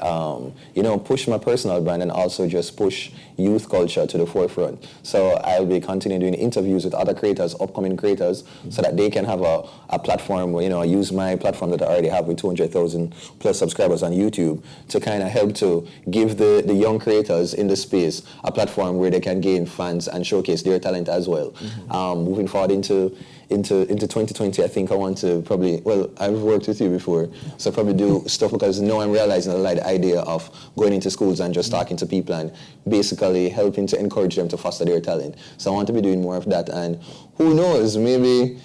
push my personal brand and also just push youth culture to the forefront. So I'll be continuing doing interviews with other creators, upcoming creators, so that they can have a platform where, I use my platform that I already have with 200,000 plus subscribers on YouTube to kind of help to give the young creators in the space a platform where they can gain fans and showcase their talent as well. Moving forward into 2020, I think I want to probably, I've worked with you before, so probably do stuff because now I'm realizing I like the idea of going into schools and just talking to people and basically helping to encourage them to foster their talent. So I want to be doing more of that, and who knows, maybe,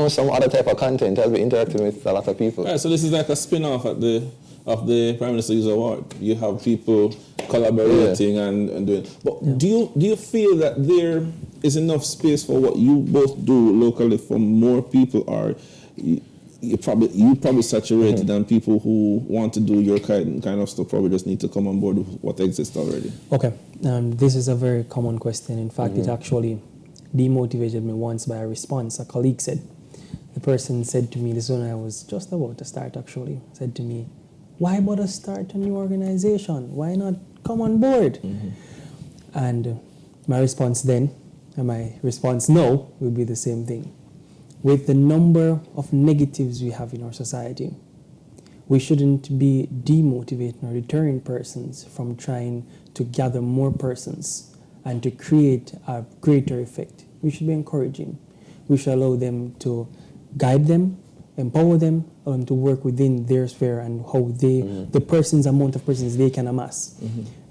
some other type of content. I'll be interacting with a lot of people. Right, so this is like a spin-off of the Prime Minister's Award. You have people collaborating and doing. But do you feel that there is enough space for what you both do locally for more people, or you probably saturated and people who want to do your kind of stuff probably just need to come on board with what exists already? Okay, this is a very common question. In fact, it actually demotivated me once by a response. A colleague said, the person said to me, this one I was just about to start actually, said to me, why bother start a new organization? Why not come on board? And my response then, and my response now, will be the same thing. With the number of negatives we have in our society, we shouldn't be demotivating or deterring persons from trying to gather more persons and to create a greater effect. We should be encouraging. We should allow them to guide them, empower them, to work within their sphere and how they, the amount of persons they can amass.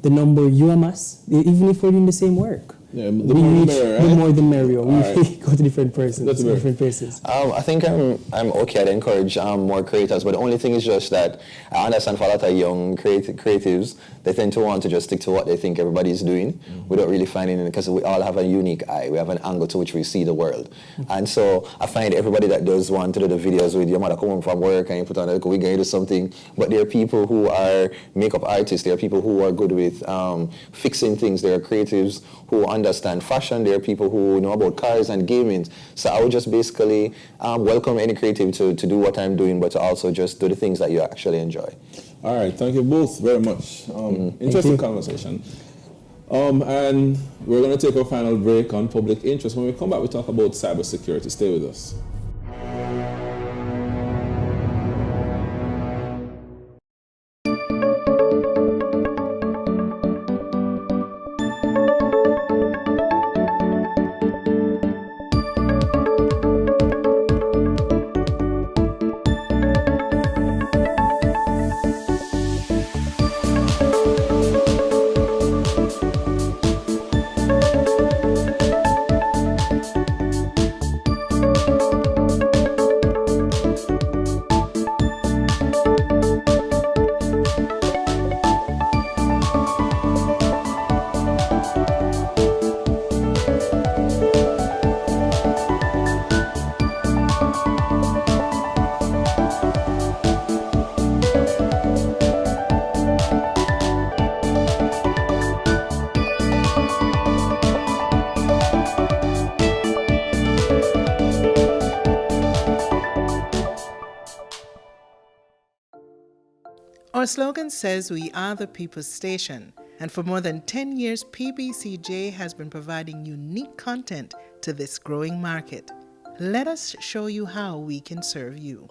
The number you amass, even if we're doing the same work, the more the merrier. We go to different persons, different places. I think I'm okay to encourage more creators, but the only thing is just that I understand for a lot of young creatives, they tend to want to just stick to what they think everybody's doing without really finding it, because we all have a unique eye. We have an angle to which we see the world. And so I find everybody that does want to do the videos with your mother come home from work and you put on a we're going to do something, but there are people who are makeup artists, there are people who are good with fixing things, there are creatives who understand fashion, there are people who know about cars and gaming. So I would just basically welcome any creative to do what I'm doing, but to also just do the things that you actually enjoy. All right, thank you both very much. Interesting conversation. And we're going to take our final break on public interest. When we come back, we talk about cybersecurity. Stay with us. Our slogan says we are the people's station, and for more than 10 years, PBCJ has been providing unique content to this growing market. Let us show you how we can serve you.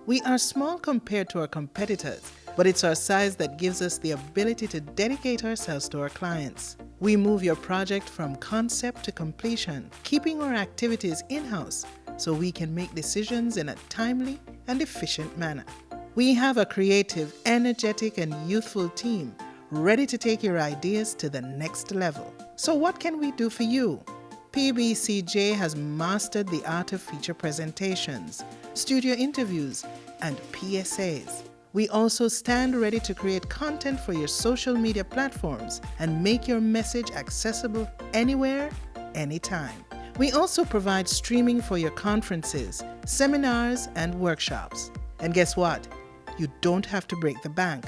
We are small compared to our competitors, but it's our size that gives us the ability to dedicate ourselves to our clients. We move your project from concept to completion, keeping our activities in-house so we can make decisions in a timely and efficient manner. We have a creative, energetic, and youthful team ready to take your ideas to the next level. So what can we do for you? PBCJ has mastered the art of feature presentations, studio interviews, and PSAs. We also stand ready to create content for your social media platforms and make your message accessible anywhere, anytime. We also provide streaming for your conferences, seminars, and workshops. And guess what? You don't have to break the bank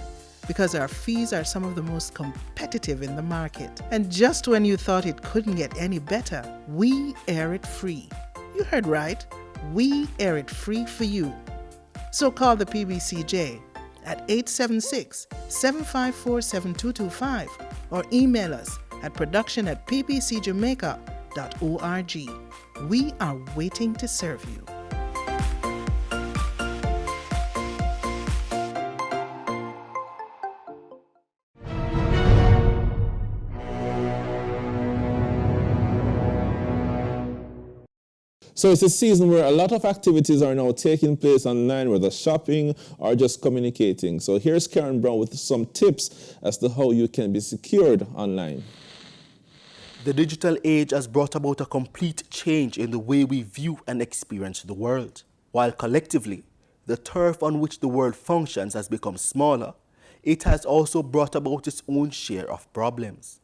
because our fees are some of the most competitive in the market. And just when you thought it couldn't get any better, we air it free. You heard right. We air it free for you. So call the PBCJ at 876-754-7225 or email us at production@pbcjamaica.org. We are waiting to serve you. So it's a season where a lot of activities are now taking place online, whether shopping or just communicating. So here's Karen Brown with some tips as to how you can be secured online. The digital age has brought about a complete change in the way we view and experience the world. While collectively, the turf on which the world functions has become smaller, it has also brought about its own share of problems.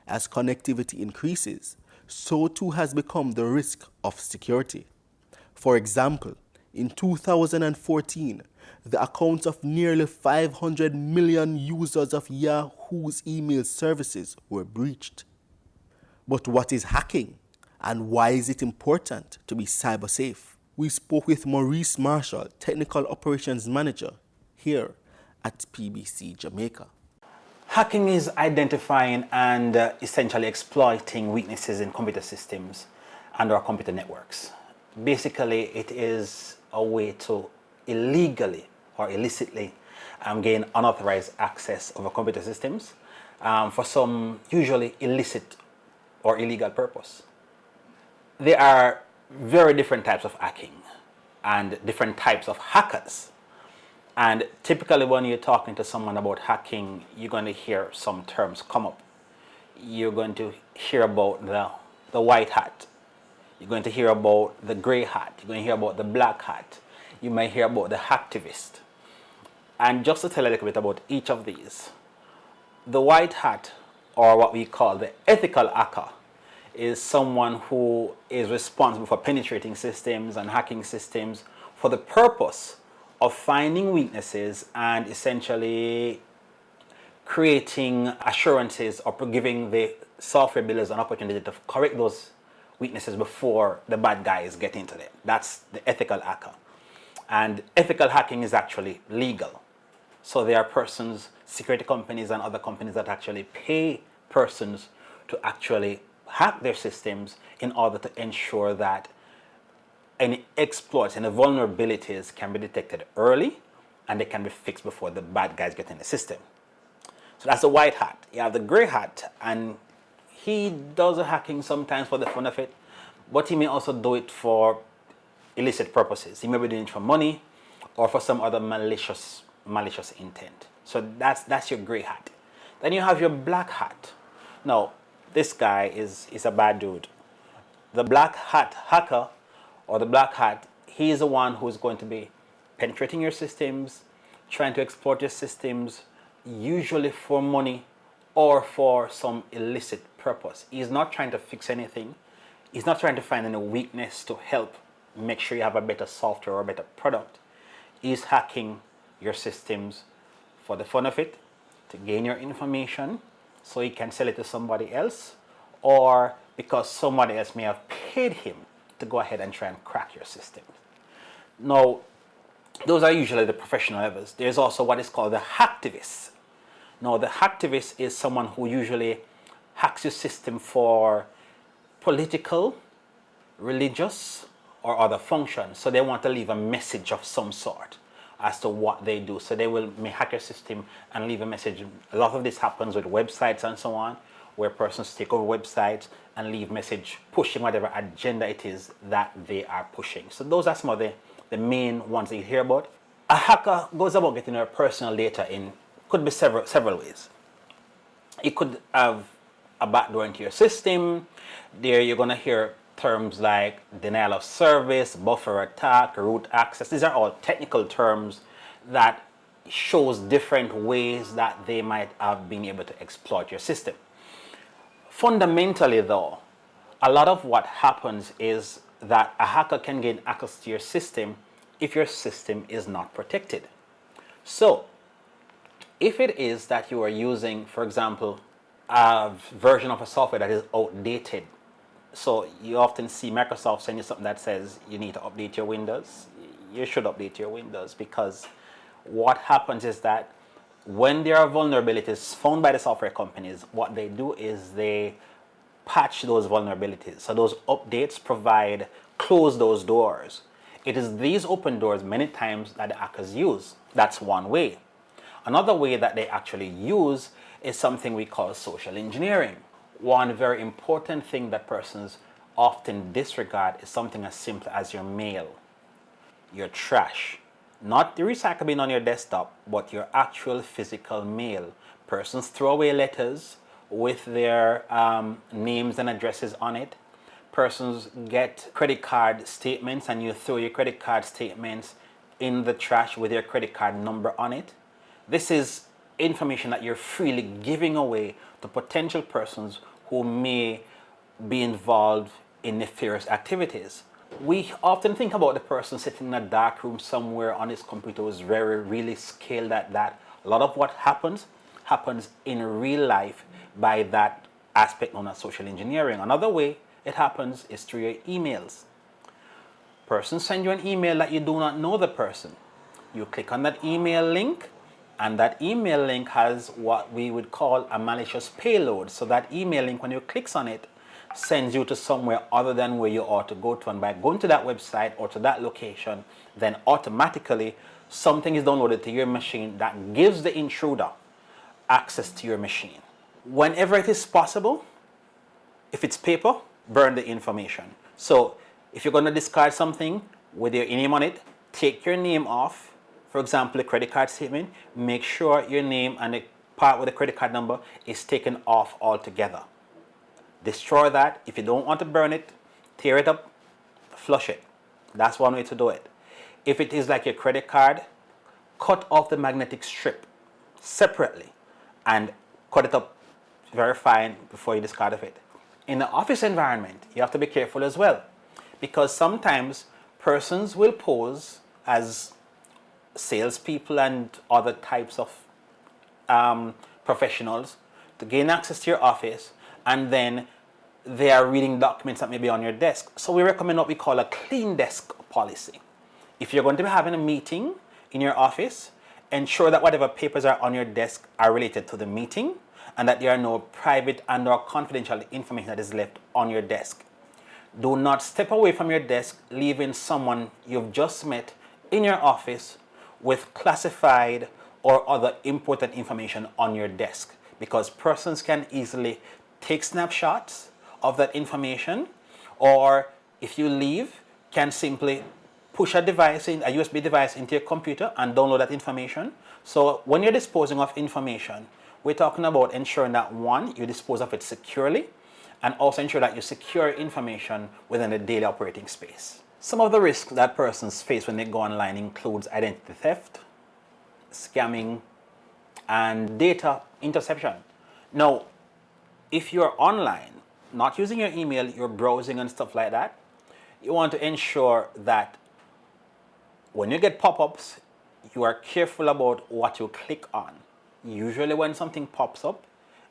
As connectivity increases, so too has become the risk of security. For example, in 2014, the accounts of nearly 500 million users of Yahoo's email services were breached. But what is hacking, and why is it important to be cyber safe? We spoke with Maurice Marshall, Technical Operations Manager, here at PBC Jamaica. Hacking is identifying and essentially exploiting weaknesses in computer systems and our computer networks. Basically, it is a way to illegally or illicitly gain unauthorized access over computer systems for some usually illicit or illegal purpose. There are very different types of hacking and different types of hackers. And typically when you're talking to someone about hacking, you're going to hear some terms come up. You're going to hear about the white hat. You're going to hear about the gray hat. You're going to hear about the black hat. You may hear about the hacktivist. And just to tell a little bit about each of these, the white hat, or what we call the ethical hacker, is someone who is responsible for penetrating systems and hacking systems for the purpose of finding weaknesses and essentially creating assurances or giving the software builders an opportunity to correct those weaknesses before the bad guys get into them. That's the ethical hacker. And ethical hacking is actually legal. So there are persons, security companies and other companies that actually pay persons to actually hack their systems in order to ensure that any exploits and vulnerabilities can be detected early and they can be fixed before the bad guys get in the system. So that's the white hat. You have the gray hat, and he does the hacking sometimes for the fun of it, but he may also do it for illicit purposes. He may be doing it for money or for some other malicious intent. So that's your gray hat. Then you have your black hat. Now, this guy is a bad dude. The black hat hacker or the black hat, he is the one who is going to be penetrating your systems, trying to exploit your systems, usually for money or for some illicit purpose. He's not trying to fix anything. He's not trying to find any weakness to help make sure you have a better software or a better product. He's hacking your systems for the fun of it, to gain your information so he can sell it to somebody else, or because somebody else may have paid him to go ahead and try and crack your system. Now, Those are usually the professional levels. There's also what is called the hacktivist. Now, the hacktivist is someone who usually hacks your system for political, religious, or other functions. So they want to leave a message of some sort as to what they do. So they may hack your system and leave a message. A lot of this happens with websites and so on, where persons take over websites and leave message pushing whatever agenda it is that they are pushing. So those are some of the main ones that you hear about. A hacker goes about getting your personal data in, could be several ways. It could have a backdoor into your system. There you're going to hear terms like denial of service, buffer attack, root access. These are all technical terms that shows different ways that they might have been able to exploit your system. Fundamentally though, a lot of what happens is that a hacker can gain access to your system if your system is not protected. So if it is that you are using, for example, a version of a software that is outdated, so you often see Microsoft send you something that says you need to update your Windows. You should update your Windows, because what happens is that when there are vulnerabilities found by the software companies, what they do is they patch those vulnerabilities. So those updates close those doors. It is these open doors many times that the hackers use. That's one way. Another way that they actually use is something we call social engineering. One very important thing that persons often disregard is something as simple as your mail, your trash. Not the recycle bin on your desktop, but your actual physical mail. Persons throw away letters with their names and addresses on it. Persons get credit card statements and you throw your credit card statements in the trash with your credit card number on it. This is information that you're freely giving away to potential persons who may be involved in nefarious activities. We often think about the person sitting in a dark room somewhere on his computer who's really skilled at that. A lot of what happens in real life by that aspect known as social engineering. Another way it happens is through your emails. Persons send you an email that you do not know the person. You click on that email link, and that email link has what we would call a malicious payload. So that email link, when you click on it, sends you to somewhere other than where you ought to go to. And by going to that website or to that location, then automatically something is downloaded to your machine that gives the intruder access to your machine. Whenever it is possible, if it's paper, burn the information. So if you're going to discard something with your name on it, take your name off. For example, a credit card statement, make sure your name and the part with the credit card number is taken off altogether. Destroy that. If you don't want to burn it, tear it up, flush it. That's one way to do it. If it is like your credit card, cut off the magnetic strip separately and cut it up very fine before you discard of it. In the office environment, you have to be careful as well, because sometimes persons will pose as salespeople and other types of professionals to gain access to your office, and then they are reading documents that may be on your desk. So we recommend what we call a clean desk policy. If you're going to be having a meeting in your office, ensure that whatever papers are on your desk are related to the meeting, and that there are no private and or confidential information that is left on your desk. Do not step away from your desk, leaving someone you've just met in your office with classified or other important information on your desk, because persons can easily take snapshots of that information, or if you leave, can simply push a USB device into your computer and download that information. So when you're disposing of information, we're talking about ensuring that, one, you dispose of it securely, and also ensure that you secure information within the daily operating space. Some of the risks that persons face when they go online includes identity theft, scamming, and data interception. Now, if you're online, not using your email, you're browsing and stuff like that, you want to ensure that when you get pop-ups, you are careful about what you click on. Usually when something pops up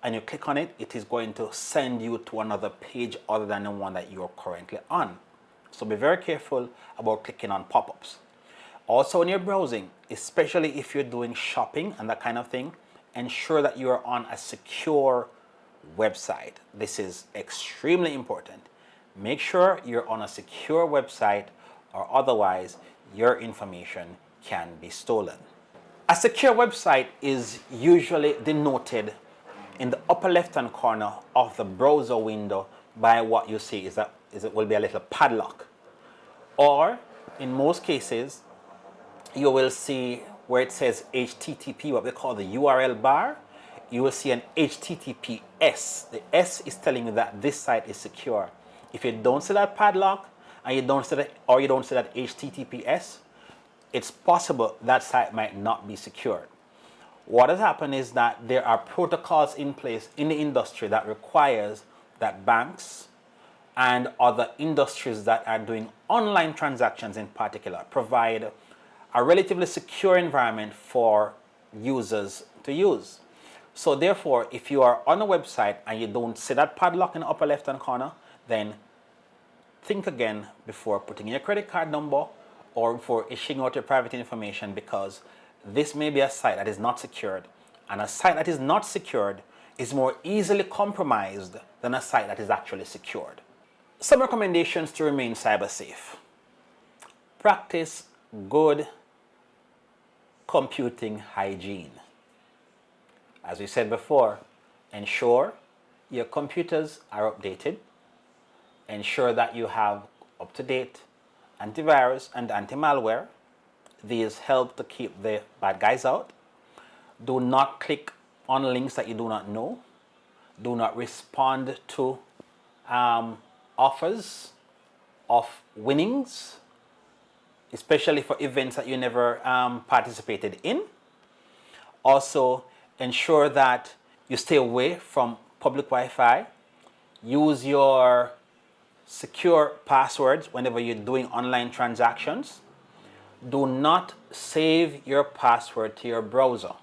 and you click on it, it is going to send you to another page other than the one that you're currently on. So be very careful about clicking on pop-ups. Also, when you're browsing, especially if you're doing shopping and that kind of thing, ensure that you're on a secure website. This is extremely important. Make sure you're on a secure website, or otherwise your information can be stolen. A secure website is usually denoted in the upper left-hand corner of the browser window by what you see is it will be a little padlock. Or in most cases, you will see where it says HTTP, what we call the URL bar, you will see an HTTPS. The S is telling you that this site is secure. If you don't see that padlock and you don't see that HTTPS, it's possible that site might not be secured. What has happened is that there are protocols in place in the industry that requires that banks and other industries that are doing online transactions in particular provide a relatively secure environment for users to use. So therefore, if you are on a website and you don't see that padlock in the upper left-hand corner, then think again before putting in your credit card number or before issuing out your private information, because this may be a site that is not secured, and a site that is not secured is more easily compromised than a site that is actually secured. Some recommendations to remain cyber safe. Practice good computing hygiene. As we said before, ensure your computers are updated. Ensure that you have up-to-date antivirus and anti-malware. These help to keep the bad guys out. Do not click on links that you do not know. Do not respond to offers of winnings, especially for events that you never participated in. Also, ensure that you stay away from public Wi-Fi. Use your secure passwords whenever you're doing online transactions. Do not save your password to your browser.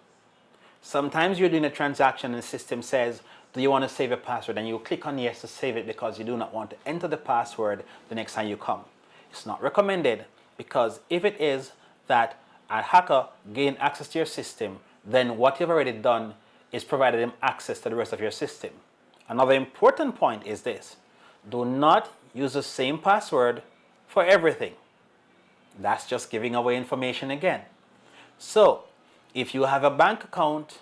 Sometimes you're doing a transaction and the system says, do you want to save your password? And you click on yes to save it because you do not want to enter the password the next time you come. It's not recommended, because if it is that a hacker gained access to your system, then what you've already done is provided them access to the rest of your system. Another important point is this: do not use the same password for everything. That's just giving away information again. So if you have a bank account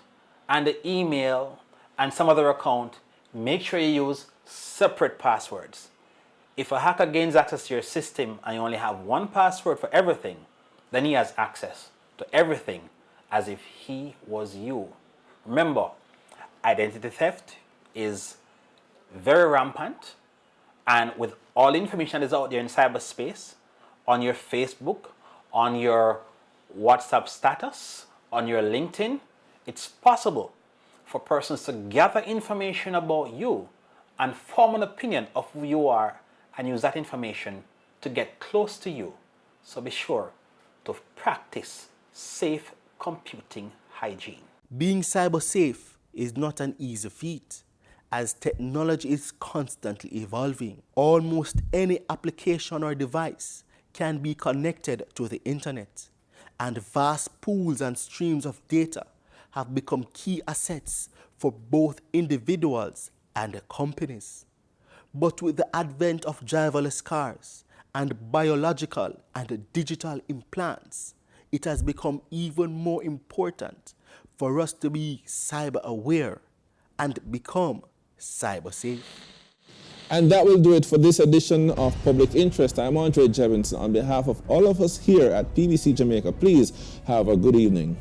and an email and some other account, make sure you use separate passwords. If a hacker gains access to your system and you only have one password for everything, then he has access to everything as if he was you. Remember, identity theft is very rampant, and with all information that is out there in cyberspace, on your Facebook, on your WhatsApp status, on your LinkedIn, it's possible for persons to gather information about you and form an opinion of who you are and use that information to get close to you. So be sure to practice safe computing hygiene. Being cyber safe is not an easy feat, as technology is constantly evolving. Almost any application or device can be connected to the internet, and vast pools and streams of data have become key assets for both individuals and companies. But with the advent of driverless cars and biological and digital implants, it has become even more important for us to be cyber aware and become cyber safe. And that will do it for this edition of Public Interest. I'm Andre Jebinson. On behalf of all of us here at PBC Jamaica, please have a good evening.